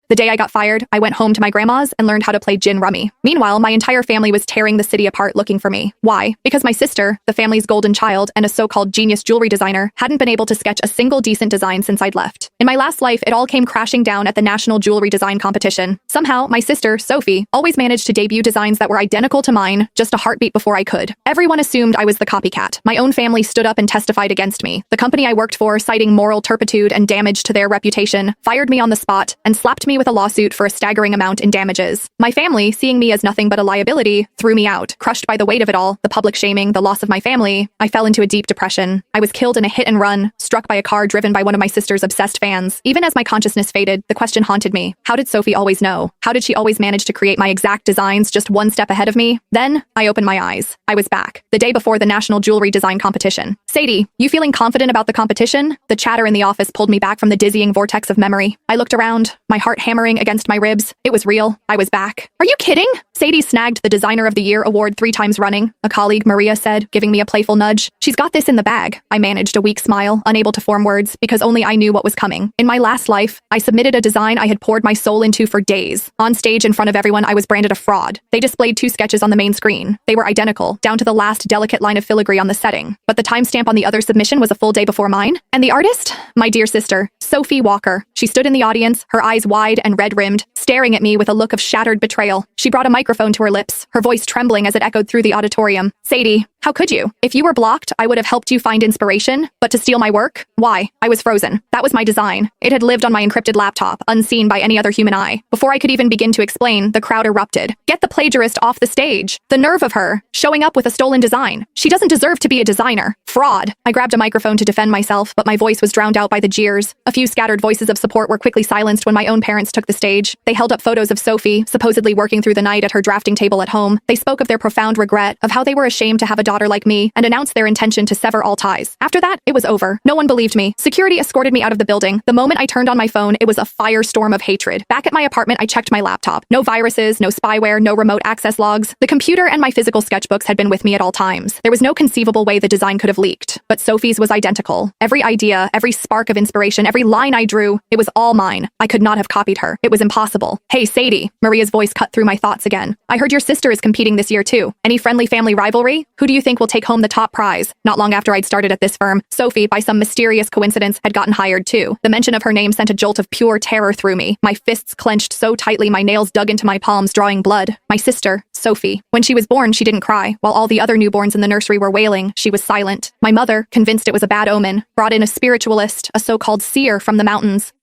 The day I got fired, I went home to my grandma's and learned how to play gin rummy. Meanwhile, my entire family was tearing the city apart looking for me. Why? Because my sister, the family's golden child and a so-called genius jewelry designer, hadn't been able to sketch a single decent design since I'd left. In my last life, it all came crashing down at the National Jewelry Design Competition. Somehow, my sister, Sophie, always managed to debut designs that were identical to mine, just a heartbeat before I could. Everyone assumed I was the copycat. My own family stood up and testified against me. The company I worked for, citing moral turpitude and damage to their reputation, fired me on the spot and slapped me with a lawsuit for a staggering amount in damages. My family, seeing me as nothing but a liability, threw me out. Crushed by the weight of it all, the public shaming, the loss of my family, I fell into a deep depression. I was killed in a hit and run, struck by a car driven by one of my sister's obsessed fans. Even as my consciousness faded, the question haunted me. How did Sophie always know? How did she always manage to create my exact designs just one step ahead of me? Then, I opened my eyes. I was back. The day before the National Jewelry Design Competition. Sadie, you feeling confident about the competition? The chatter in the office pulled me back from the dizzying vortex of memory. I looked around, my heart hammering against my ribs. It was real. I was back. Are you kidding? Sadie snagged the Designer of the Year award 3 times running, a colleague, Maria, said, giving me a playful nudge. She's got this in the bag. I managed a weak smile, unable to form words, because only I knew what was coming. In my last life, I submitted a design I had poured my soul into for days. On stage in front of everyone, I was branded a fraud. They displayed 2 sketches on the main screen. They were identical, down to the last delicate line of filigree on the setting. But the timestamp on the other submission was a full day before mine. And the artist? My dear sister, Sophie Walker. She stood in the audience, her eyes wide and red-rimmed, staring at me with a look of shattered betrayal. She brought a microphone to her lips, her voice trembling as it echoed through the auditorium. Sadie, how could you? If you were blocked, I would have helped you find inspiration, but to steal my work? Why? I was frozen. That was my design. It had lived on my encrypted laptop, unseen by any other human eye. Before I could even begin to explain, the crowd erupted. Get the plagiarist off the stage. The nerve of her, showing up with a stolen design. She doesn't deserve to be a designer. Fraud. I grabbed a microphone to defend myself, but my voice was drowned out by the jeers. A few scattered voices of support were quickly silenced when my own parents took the stage. They held up photos of Sophie, supposedly working through the night at her drafting table at home. They spoke of their profound regret, of how they were ashamed to have a daughter like me, and announced their intention to sever all ties. After that, it was over. No one believed me. Security escorted me out of the building. The moment I turned on my phone, it was a firestorm of hatred. Back at my apartment, I checked my laptop. No viruses, no spyware, no remote access logs. The computer and my physical sketchbooks had been with me at all times. There was no conceivable way the design could have leaked. But Sophie's was identical. Every idea, every spark of inspiration, every line I drew, it was all mine. I could not have copied her. It was impossible. Hey, Sadie. Maria's voice cut through my thoughts again. I heard your sister is competing this year too. Any friendly family rivalry? Who do you think will take home the top prize? Not long after I'd started at this firm, Sophie, by some mysterious coincidence, had gotten hired too. The mention of her name sent a jolt of pure terror through me. My fists clenched so tightly my nails dug into my palms, drawing blood. My sister, Sophie. When she was born, she didn't cry. While all the other newborns in the nursery were wailing, she was silent. My mother, convinced it was a bad omen, brought in a spiritualist, a so-called seer from the mountains.